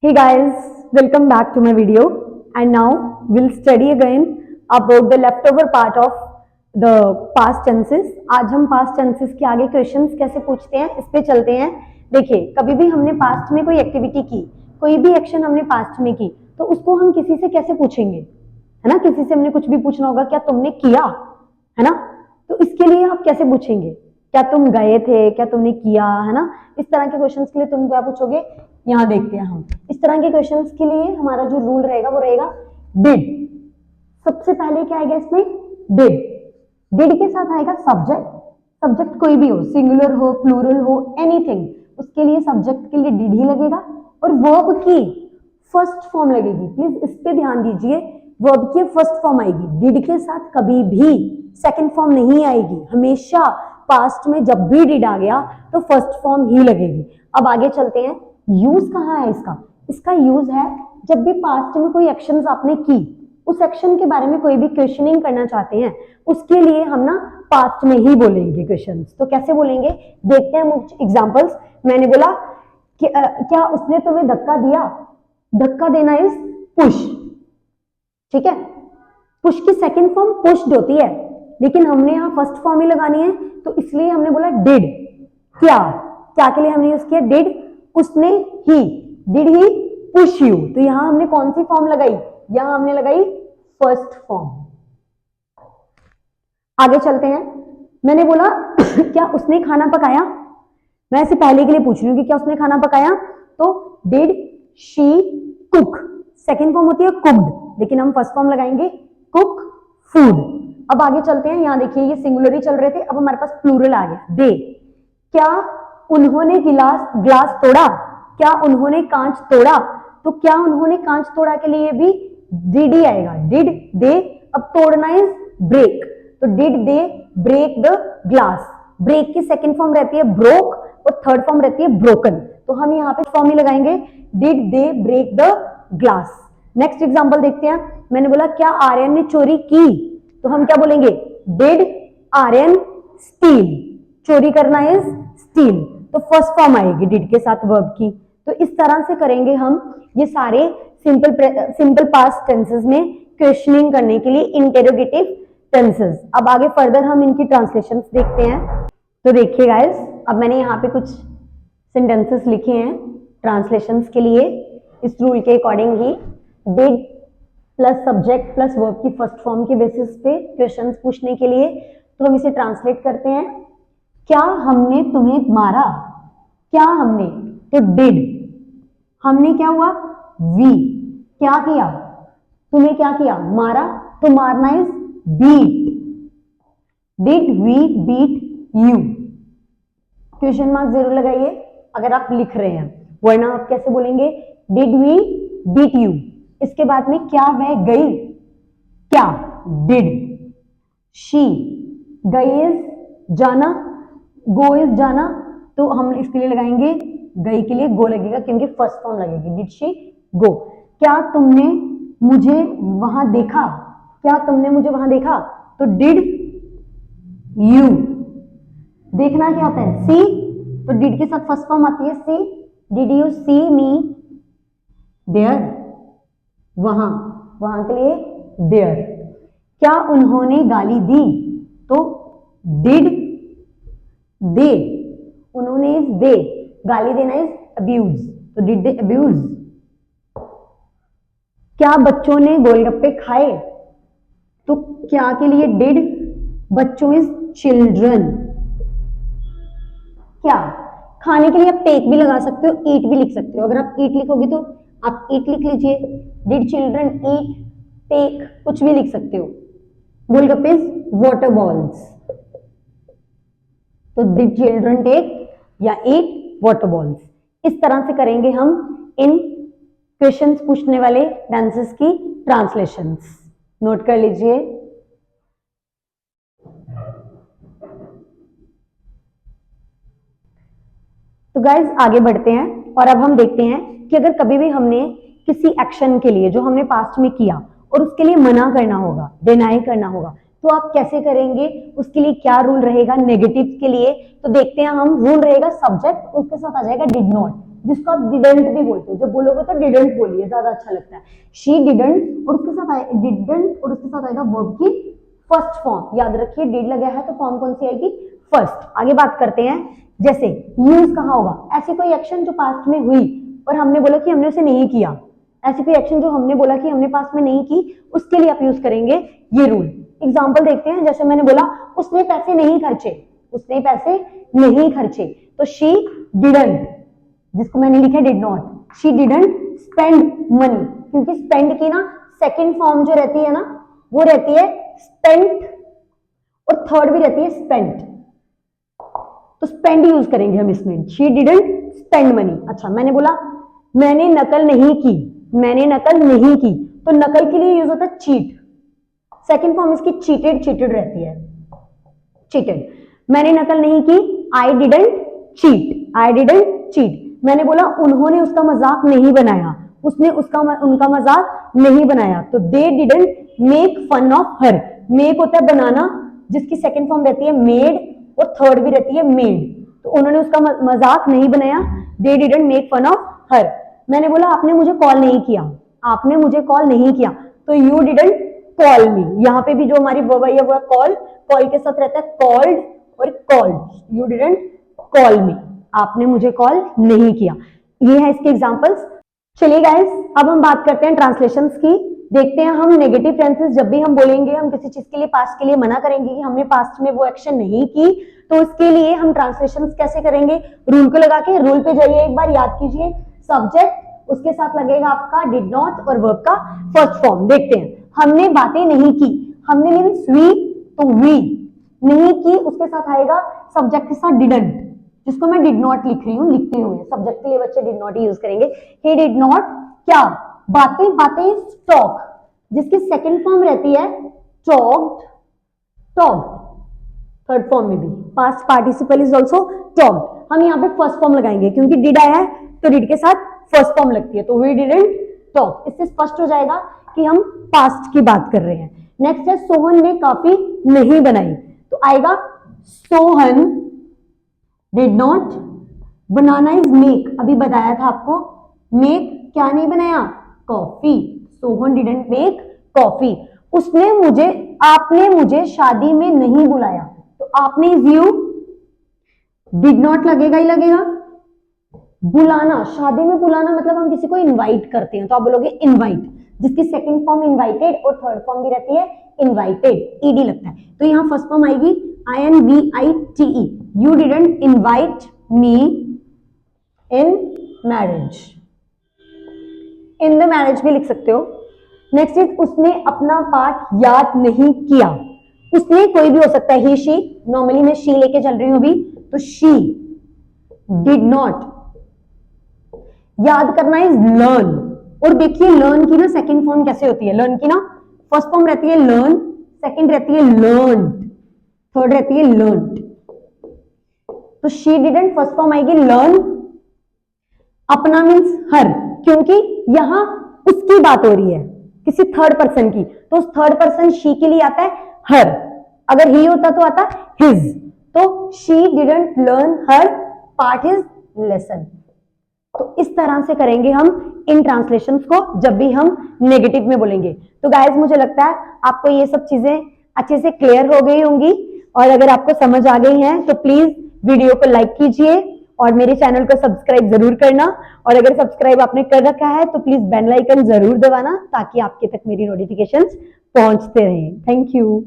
Hey guys, welcome back to my video and now we'll study again about the leftover part of the past tenses. आज हम past tenses के आगे questions कैसे पूछते हैं इस पे चलते हैं। देखिए, कभी भी हमने past में कोई एक्टिविटी की, कोई भी एक्शन हमने past में की, तो उसको हम किसी से कैसे पूछेंगे, है ना। किसी से हमने कुछ भी पूछना होगा, क्या तुमने किया, है ना। तो इसके लिए आप कैसे पूछेंगे, क्या तुम गए थे, क्या तुमने किया, है ना। इस तरह के क्वेश्चंस के लिए तुम क्या पूछोगे, यहाँ देखते हैं हम। इस तरह के क्वेश्चंस के लिए हमारा जो रूल रहेगा वो रहेगा डिड। सबसे पहले क्या आएगा इसमें, डिड। डिड के साथ आएगा सब्जेक्ट। सब्जेक्ट कोई भी हो, सिंगुलर हो, प्लूरल हो, एनीथिंग, उसके लिए सब्जेक्ट के लिए डिड ही लगेगा। और वर्ब की फर्स्ट फॉर्म लगेगी, प्लीज इस पे ध्यान दीजिए। वर्ब की फर्स्ट फॉर्म आएगी, डिड के साथ कभी भी सेकंड फॉर्म नहीं आएगी। हमेशा पास्ट में जब भी डिड आ गया तो फर्स्ट फॉर्म ही लगेगी। अब आगे चलते हैं, यूज कहाँ है इसका। इसका यूज है जब भी पास्ट में कोई एक्शंस आपने की, उस एक्शन के बारे में कोई भी क्वेश्चनिंग करना चाहते हैं, उसके लिए हम ना पास्ट में ही बोलेंगे क्वेश्चंस। तो कैसे बोलेंगे, देखते हैं हम एग्जांपल्स। मैंने बोला कि क्या उसने तुम्हें धक्का दिया। धक्का देना इज पुश, ठीक है। पुश की सेकंड फॉर्म पुश्ड होती है, लेकिन हमने यहाँ फर्स्ट फॉर्म ही लगानी है, तो इसलिए हमने बोला डिड। क्या, क्या के लिए हमने यूज किया डिड, उसने ही, डिड ही पुश यू। तो यहां हमने कौन सी फॉर्म लगाई, यहां हमने लगाई फर्स्ट फॉर्म। आगे चलते हैं, मैंने बोला क्या उसने खाना पकाया। मैं ऐसे पहले के लिए पूछ रही हूँ कि क्या उसने खाना पकाया, तो did she cook. Second form होती है कुक्ड, लेकिन हम फर्स्ट फॉर्म लगाएंगे कुक फूड। अब आगे चलते हैं, यहां देखिए ये सिंगुलर ही चल रहे थे, अब हमारे पास प्लूरल आ गया, दे। क्या उन्होंने ग्लास तोड़ा, क्या उन्होंने कांच तोड़ा। तो क्या उन्होंने कांच तोड़ा के लिए भी डिड ही आएगा, डिड दे। अब तोड़ना इज ब्रेक, तो did they break the glass. Break की सेकंड फॉर्म रहती है ब्रोक और थर्ड फॉर्म रहती है ब्रोकन, तो हम यहाँ पे फॉर्म ही लगाएंगे did they break the glass. Next example देखते हैं, मैंने बोला क्या आर्यन ने चोरी की, तो हम क्या बोलेंगे डिड आर्यन स्टील। चोरी करना इज स्टील, तो फर्स्ट फॉर्म आएगी डिड के साथ वर्ब की। तो इस तरह से करेंगे हम ये सारे सिंपल पास्ट टेंसेस में क्वेश्चनिंग करने के लिए इंटेरोगेटिव टेंसेस। अब आगे फर्दर हम इनकी ट्रांसलेशंस देखते हैं। तो देखिए गाइस, अब मैंने यहाँ पे कुछ सेंटेंसेस लिखे हैं ट्रांसलेशंस के लिए। इस रूल के according he did plus subject plus verb की फर्स्ट फॉर्म के बेसिस पे क्वेश्चंस पूछने के लिए, तो हम इसे ट्रांसलेट करते हैं। क्या हमने तुम्हें मारा, क्या हमने, तो डिड। हमने क्या हुआ, वी। क्या किया, तुम्हें क्या किया, मारा, तो मारना is beat. Did we beat you. Question mark जरूर लगाइए अगर आप लिख रहे हैं, वरना आप कैसे बोलेंगे डिड वी बीट यू। इसके बाद में क्या वह गई, क्या डिड शी। गई इज जाना, गो इज जाना, तो हम इसके लिए लगाएंगे गई के लिए गो लगेगा, क्योंकि फर्स्ट फॉर्म लगेगी डिड शी गो। क्या तुमने मुझे वहां देखा, क्या तुमने मुझे वहां देखा, तो डिड यू। देखना क्या होता है, सी, तो डिड के साथ फर्स्ट फॉर्म आती है सी। Did you see me there, वहां, वहां के लिए देयर। क्या उन्होंने गाली दी, तो डिड दे। उन्होंने इज दे, गाली देना इज अब्यूज, तो डिड दे अब्यूज। क्या बच्चों ने गोलगप्पे खाए, तो क्या के लिए डिड, बच्चों इज चिल्ड्रन। क्या, खाने के लिए आप टेक भी लगा सकते हो, ईट भी लिख सकते हो। अगर आप ईट लिखोगे तो आप ईट लिख लीजिए, डिड चिल्ड्रन ईट, टेक कुछ भी लिख सकते हो। गोलगप्पे इज वाटर बॉल्स, तो डिड चिल्ड्रन टेक या ईट वाटर बॉल्स। इस तरह से करेंगे हम इन क्वेश्चंस पूछने वाले टेंसेस की ट्रांसलेशंस। नोट कर लीजिए। तो गाइज आगे बढ़ते हैं, और अब हम देखते हैं कि अगर कभी भी हमने किसी एक्शन के लिए जो हमने पास्ट में किया और उसके लिए मना करना होगा, डिनाई करना होगा, तो आप कैसे करेंगे, उसके लिए क्या रूल रहेगा नेगेटिव के लिए। तो देखते हैं हम, रूल रहेगा सब्जेक्ट, उसके साथ आ जाएगा डिड नॉट। जिसको आप डिडंट भी बोलते हो, जब बोलोगे तो डिडंट बोलिए, ज्यादा अच्छा लगता है। शी डिडंट और उसके साथ डिडंट और उसके साथ आएगा वर्ब की फर्स्ट फॉर्म। याद रखिए डिड लगा है तो फॉर्म कौन सी आएगी? फर्स्ट। आगे बात करते हैं, जैसे यूज कहाँ होगा? ऐसी कोई एक्शन जो पास्ट में हुई और हमने बोला कि हमने उसे नहीं किया, ऐसी कोई एक्शन जो हमने बोला कि हमने पास्ट में नहीं की, उसके लिए आप यूज करेंगे ये रूल। एग्जाम्पल देखते हैं, जैसे मैंने बोला उसने पैसे नहीं खर्चे, उसने पैसे नहीं खर्चे, तो शी डिडंट, जिसको मैंने लिखा did not, she didn't spend money, क्योंकि स्पेंड की ना सेकंड फॉर्म जो रहती है ना वो रहती है स्पेंट और थर्ड भी रहती है स्पेंट, तो स्पेंड यूज करेंगे हम इसमें, शी डिडंट स्पेंड मनी। अच्छा मैंने बोला मैंने नकल नहीं की, मैंने नकल नहीं की, तो नकल के लिए यूज होता है चीट, सेकंड फॉर्म इसकी चीटेड, चीटेड रहती है, चीटेड। मैंने नकल नहीं की, I didn't cheat, I didn't cheat. मैंने बोला उन्होंने उसका मजाक नहीं बनाया, उसने उनका मजाक नहीं बनाया, तो they didn't make fun of her. Make होता है बनाना, जिसकी सेकंड फॉर्म रहती है मेड और थर्ड भी रहती है मेड, तो उन्होंने उसका मजाक नहीं बनाया, they didn't make fun of her. मैंने बोला आपने मुझे कॉल नहीं किया, आपने मुझे कॉल नहीं किया, तो यू डिडंट कॉल मी। यहाँ पे भी जो हमारी वर्ब है वो है कॉल, कॉल के साथ रहता है कॉल्ड और कॉल्ड। यू डिडंट कॉल मी, आपने मुझे कॉल नहीं किया। ये है इसके एग्जांपल्स। चलिए गाइस अब हम बात करते हैं ट्रांसलेशंस की। देखते हैं हम नेगेटिव टेंसेस जब भी हम बोलेंगे, हम किसी चीज के लिए पास्ट के लिए मना करेंगे कि हमने पास्ट में वो एक्शन नहीं की, तो उसके लिए हम ट्रांसलेशंस कैसे करेंगे? रूल को लगा के, रूल पे जाइए एक बार, याद कीजिए सब्जेक्ट, उसके साथ लगेगा आपका डिड नॉट और वर्ब का फर्स्ट फॉर्म। देखते हैं, हमने बातें नहीं की, हमने मीन्स वी, तो वी नहीं की, उसके साथ आएगा सब्जेक्ट के साथ डिडंट, जिसको मैं डिड नॉट लिख रही हूँ, लिखते हुए सब्जेक्ट के लिए बच्चे डिड नॉट यूज करेंगे। ही डिड नॉट क्या? बातें, बातें टॉक, जिसकी सेकंड फॉर्म रहती है टॉक्ड, टॉक्ड, थर्ड फॉर्म में भी past participle is also talked. हम यहाँ पे फर्स्ट फॉर्म लगाएंगे क्योंकि डिड आया है तो डिड के साथ फर्स्ट फॉर्म लगती है, तो वी डिडंट टॉक। इससे स्पष्ट हो जाएगा कि हम पास्ट की बात कर रहे हैं। नेक्स्ट है सोहन ने काफी नहीं बनाई, तो आएगा Sohan did not, banana is make, अभी बताया था आपको, मेक क्या नहीं बनाया? Coffee. Sohan didn't make coffee. उसने मुझे, आपने मुझे शादी में नहीं बुलाया, तो आपने इज यू, डिड नॉट लगेगा ही लगेगा। बुलाना, शादी में बुलाना मतलब हम किसी को इनवाइट करते हैं, तो आप बोलोगे इनवाइट, जिसकी सेकंड फॉर्म इनवाइटेड और थर्ड फॉर्म भी रहती है इनवाइटेड, ईडी लगता है, तो यहां फर्स्ट फॉर्म आएगी INVITE, you didn't invite me in marriage, in the marriage भी लिख सकते हो। नेक्स्ट इज उसने अपना पाठ याद नहीं किया, उसने कोई भी हो सकता है, ही शी, नॉर्मली मैं शी लेके चल रही हूं अभी, तो शी डिड नॉट, याद करना इज लर्न, और देखिए लर्न की ना सेकंड फॉर्म कैसे होती है, लर्न की ना फर्स्ट फॉर्म रहती है लर्न, सेकंड रहती है लर्न, थर्ड रहती है लर्न, तो शी डिडंट फर्स्ट फॉर्म आएगी लर्न। अपना मीन्स हर, क्योंकि यहां उसकी बात हो रही है किसी थर्ड पर्सन की, तो उस थर्ड पर्सन शी के लिए आता है हर, अगर ही होता तो आता हिज, तो she didn't learn her part his lesson. तो इस तरह से करेंगे हम इन ट्रांसलेशंस को जब भी हम नेगेटिव में बोलेंगे। तो गाइस मुझे लगता है आपको ये सब चीजें अच्छे से क्लियर हो गई होंगी, और अगर आपको समझ आ गई हैं तो प्लीज वीडियो को लाइक कीजिए और मेरे चैनल को सब्सक्राइब जरूर करना, और अगर सब्सक्राइब आपने कर रखा है तो प्लीज बेल आइकन जरूर दबाना ताकि आपके तक मेरी नोटिफिकेशंस पहुंचते रहें। Thank you.